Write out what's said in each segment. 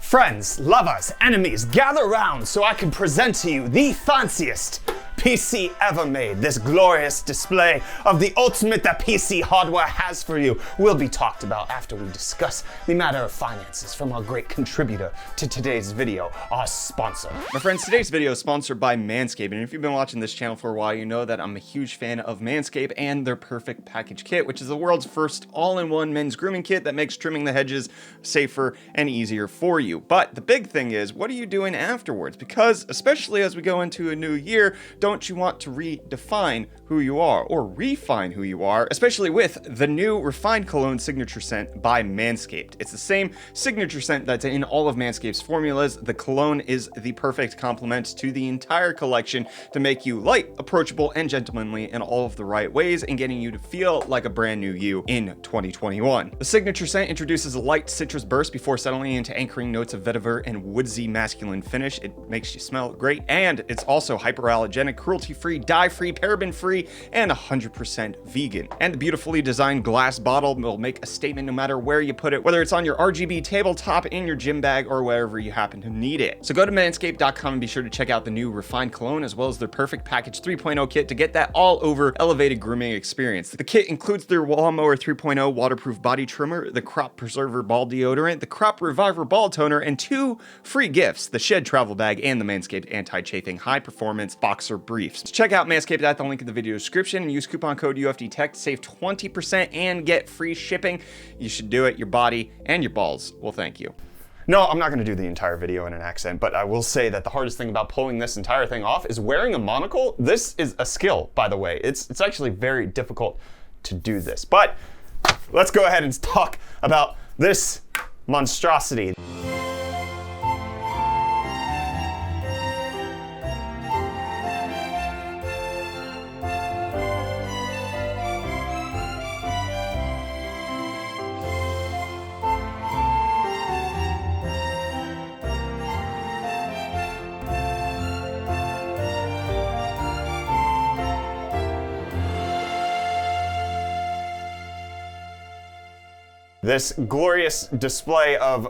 Friends, lovers, enemies, gather round so I can present to you the fanciest PC ever made. This glorious display of the ultimate that PC hardware has for you will be talked about after we discuss the matter of finances from our great contributor to today's video, our sponsor. My friends, today's video is sponsored by Manscaped, and if you've been watching this channel for a while, you know that I'm a huge fan of Manscaped and their Perfect Package Kit, which is the world's first all-in-one men's grooming kit that makes trimming the hedges safer and easier for you. But the big thing is, what are you doing afterwards? Because especially as we go into a new year, don't you want to redefine who you are or refine who you are, especially with the new Refined Cologne Signature Scent by Manscaped. It's the same signature scent that's in all of Manscaped's formulas. The cologne is the perfect complement to the entire collection to make you light, approachable, and gentlemanly in all of the right ways and getting you to feel like a brand new you in 2021. The signature scent introduces a light citrus burst before settling into anchoring notes of vetiver and woodsy masculine finish. It makes you smell great, and it's also hyperallergenic, cruelty-free, dye-free, paraben-free, and 100% vegan. And the beautifully designed glass bottle will make a statement no matter where you put it, whether it's on your RGB tabletop, in your gym bag, or wherever you happen to need it. So go to manscaped.com and be sure to check out the new Refined Cologne as well as their Perfect Package 3.0 kit to get that all-over elevated grooming experience. The kit includes their Lawnmower 3.0 waterproof body trimmer, the Crop Preserver ball deodorant, the Crop Reviver ball toner, and 2 free gifts, the Shed travel bag and the Manscaped anti-chafing high-performance boxer briefs. So check out Manscaped at the link in the video description and use coupon code UFDTech to save 20% and get free shipping. You should do it. Your body and your balls will thank you. No, I'm not going to do the entire video in an accent, but I will say that the hardest thing about pulling this entire thing off is wearing a monocle. This is a skill, by the way. It's actually very difficult to do this. But let's go ahead and talk about this monstrosity. This glorious display of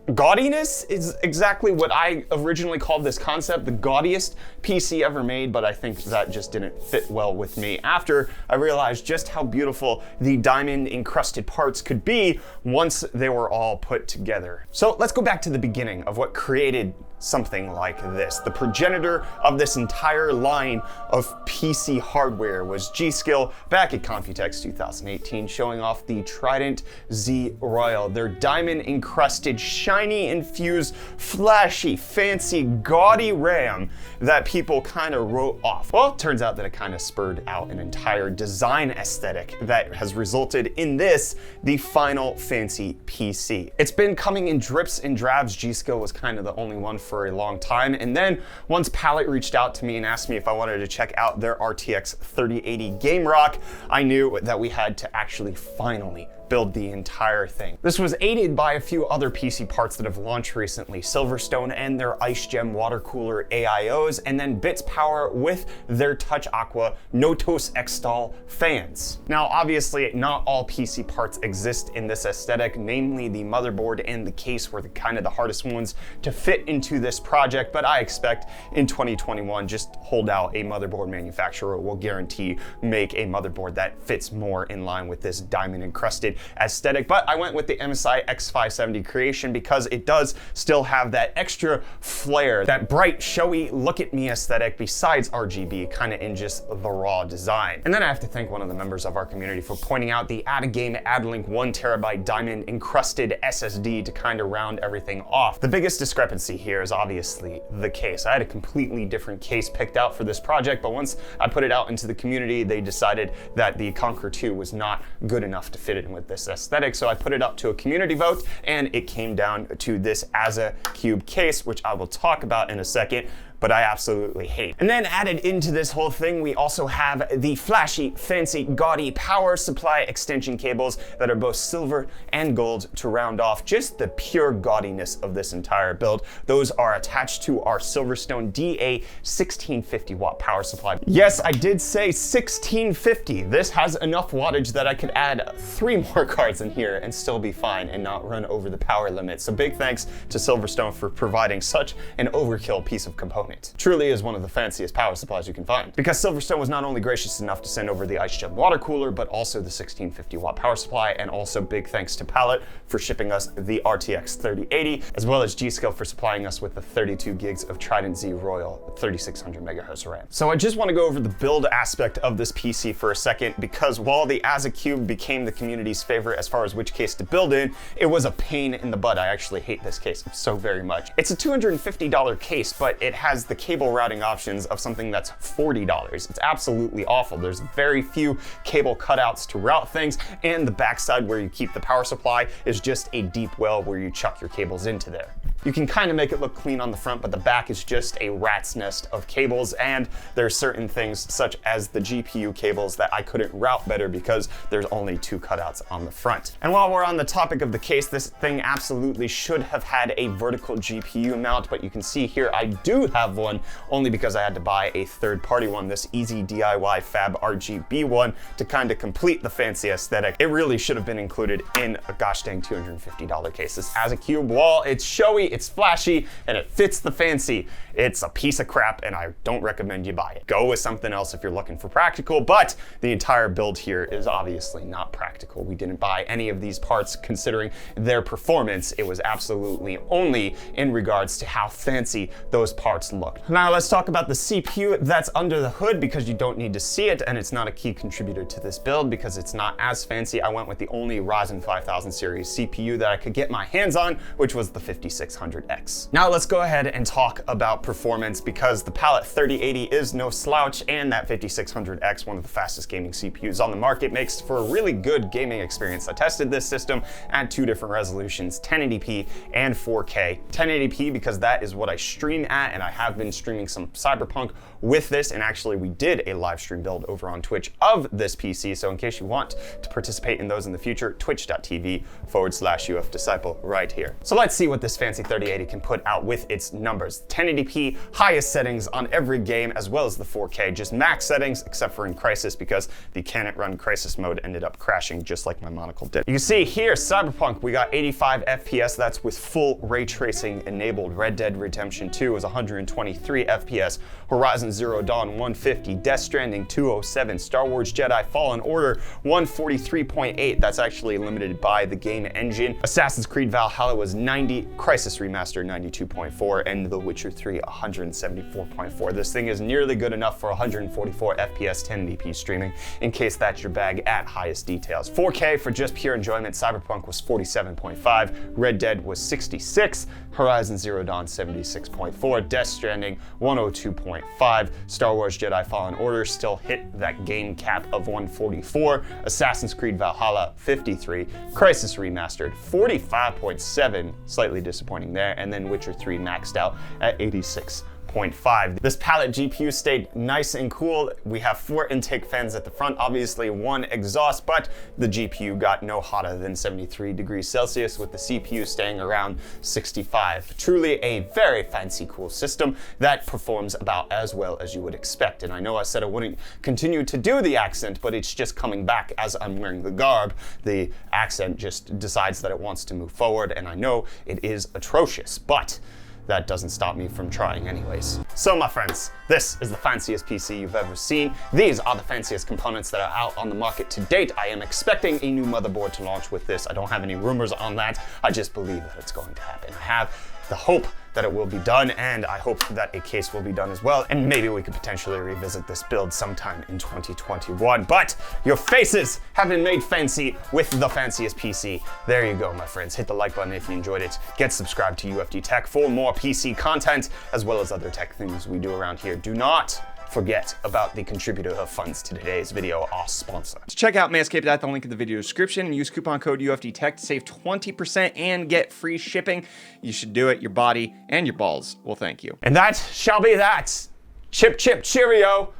gaudiness is exactly what I originally called this concept, the gaudiest PC ever made, but I think that just didn't fit well with me after I realized just how beautiful the diamond encrusted parts could be once they were all put together. So let's go back to the beginning of what created something like this. The progenitor of this entire line of PC hardware was G.Skill back at Computex 2018, showing off the Trident Z Royal, their diamond encrusted, shiny infused, flashy, fancy, gaudy RAM that people kind of wrote off. Well, it turns out that it kind of spurred out an entire design aesthetic that has resulted in this, the final fancy PC. It's been coming in drips and drabs. G.Skill was kind of the only one for a long time, and then once Palette reached out to me and asked me if I wanted to check out their RTX 3080 Game Rock, I knew that we had to actually finally build the entire thing. This was aided by a few other PC parts that have launched recently, Silverstone and their Ice Gem water cooler AIOs, and then Bits Power with their Touch Aqua Notos Xstall fans. Now, obviously, not all PC parts exist in this aesthetic, namely the motherboard and the case were the kind of the hardest ones to fit into this project, but I expect in 2021, just hold out, a motherboard manufacturer will guarantee make a motherboard that fits more in line with this diamond encrusted aesthetic. But I went with the MSI X570 Creation because it does still have that extra flair, that bright, showy, look at me aesthetic besides RGB, kind of in just the raw design. And then I have to thank one of the members of our community for pointing out the Add-A-Game Add-Link 1TB diamond encrusted SSD to kind of round everything off. The biggest discrepancy here is obviously the case. I had a completely different case picked out for this project, but once I put it out into the community, they decided that the Conqueror 2 was not good enough to fit in with this aesthetic, so I put it up to a community vote, and it came down to this Asa Cube case, which I will talk about in a second. but I absolutely hate. And then added into this whole thing, we also have the flashy, fancy, gaudy power supply extension cables that are both silver and gold to round off just the pure gaudiness of this entire build. Those are attached to our Silverstone DA 1650 watt power supply. Yes, I did say 1650. This has enough wattage that I could add 3 more cards in here and still be fine and not run over the power limit. So big thanks to Silverstone for providing such an overkill piece of component. Truly is one of the fanciest power supplies you can find. Because Silverstone was not only gracious enough to send over the Ice Gem water cooler, but also the 1650 watt power supply, and also big thanks to Pallet for shipping us the RTX 3080, as well as G-Skill for supplying us with the 32 gigs of Trident Z Royal 3600 megahertz RAM. So I just want to go over the build aspect of this PC for a second, because while the As a Cube became the community's favorite as far as which case to build in, it was a pain in the butt. I actually hate this case so very much. It's a $250 case, but it has the cable routing options of something that's $40. It's absolutely awful. There's very few cable cutouts to route things, and the backside where you keep the power supply is just a deep well where you chuck your cables into there. You can kind of make it look clean on the front, but the back is just a rat's nest of cables, and there's certain things such as the GPU cables that I couldn't route better because there's only 2 cutouts on the front. And while we're on the topic of the case, this thing absolutely should have had a vertical GPU mount, but you can see here I do have one only because I had to buy a third-party one, this easy DIY Fab RGB one, to kind of complete the fancy aesthetic. It really should have been included in a gosh dang $250 case. This As a Cube, while it's showy, it's flashy, and it fits the fancy, it's a piece of crap, and I don't recommend you buy it. Go with something else if you're looking for practical, but the entire build here is obviously not practical. We didn't buy any of these parts considering their performance. It was absolutely only in regards to how fancy those parts look. Now let's talk about the CPU that's under the hood, because you don't need to see it, and it's not a key contributor to this build because it's not as fancy. I went with the only Ryzen 5000 series CPU that I could get my hands on, which was the 5600X. Now let's go ahead and talk about performance, because the Pallet 3080 is no slouch, and that 5600X, one of the fastest gaming CPUs on the market, makes for a really good gaming experience. I tested this system at 2 different resolutions, 1080p and 4K. 1080p because that is what I stream at, and I have been streaming some Cyberpunk with this, and actually we did a live stream build over on Twitch of this PC, so in case you want to participate in those in the future, twitch.tv/UFDisciple right here. So let's see what this fancy 3080 can put out with its numbers. 1080p, highest settings on every game, as well as the 4K, just max settings except for in Crisis, because the Can It Run Crisis mode ended up crashing just like my monocle did. You can see here, Cyberpunk, we got 85 FPS, that's with full ray tracing enabled. Red Dead Redemption 2 is 123 FPS, Horizon Zero Dawn 150, Death Stranding 207, Star Wars Jedi Fallen Order 143.8, that's actually limited by the game engine. Assassin's Creed Valhalla was 90, Crisis Remastered 92.4, and The Witcher 3 174.4. This thing is nearly good enough for 144 FPS 1080p streaming, in case that's your bag at highest details. 4K for just pure enjoyment, Cyberpunk was 47.5, Red Dead was 66, Horizon Zero Dawn 76.4, Death Stranding 102.5, Star Wars Jedi Fallen Order still hit that game cap of 144, Assassin's Creed Valhalla 53, Crisis Remastered 45.7, slightly disappointing there, and then Witcher 3 maxed out at 86.5. This Pallet GPU stayed nice and cool. We have 4 intake fans at the front, obviously 1 exhaust, but the GPU got no hotter than 73 degrees Celsius, with the CPU staying around 65. Truly a very fancy, cool system that performs about as well as you would expect. And I know I said I wouldn't continue to do the accent, but it's just coming back as I'm wearing the garb. The accent just decides that it wants to move forward, and I know it is atrocious, but that doesn't stop me from trying anyways. So my friends, this is the fanciest PC you've ever seen. These are the fanciest components that are out on the market to date. I am expecting a new motherboard to launch with this. I don't have any rumors on that. I just believe that it's going to happen. I have the hope that it will be done, and I hope that a case will be done as well, and maybe we could potentially revisit this build sometime in 2021. But your faces have been made fancy with the fanciest PC. There you go, my friends. Hit the like button if you enjoyed it. Get subscribed to UFD Tech for more PC content, as well as other tech things we do around here. Do not forget about the contributor of funds to today's video, our sponsor. To check out Manscaped at the link in the video description and use coupon code UFDTech to save 20% and get free shipping. You should do it. Your body and your balls will thank you. And that shall be that. Chip, chip, cheerio.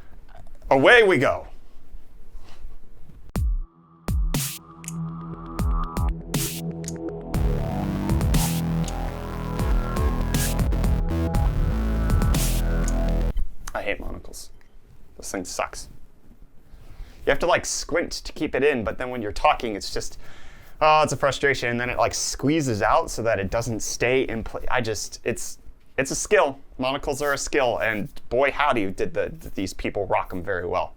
Away we go. I hate monocles. This thing sucks. You have to like squint to keep it in, but then when you're talking, it's just, oh, it's a frustration. And then it like squeezes out so that it doesn't stay in place. It's a skill. Monocles are a skill, and boy howdy did these people rock them very well.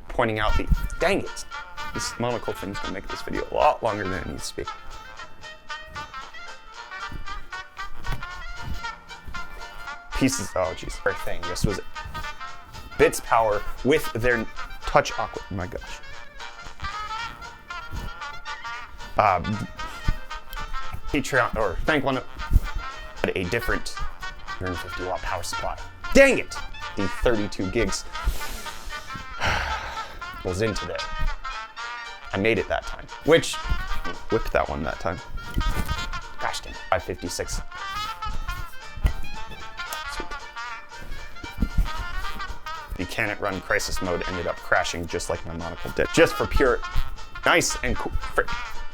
Pointing out dang it, this monocle thing's gonna make this video a lot longer than it needs to be. Pieces, oh geez, very thing. This was Bits Power with their Touch Aqua, oh my gosh. Patreon, or thank one, a different 150 watt power supply. Dang it! The 32 gigs was in today. I made it that time, which, whipped that one that time. Gosh dang, 556. The Can It Run Crisis Mode ended up crashing just like my monocle did. Just for pure, nice and cool.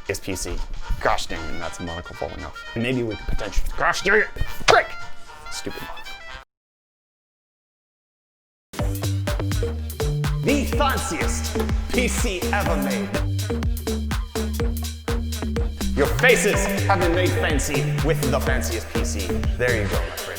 Is PC. Gosh dang, and that's a monocle falling off. And maybe we could potentially, gosh dang it, frick! Stupid monocle. The fanciest PC ever made. Your faces have been made fancy with the fanciest PC. There you go, my friend.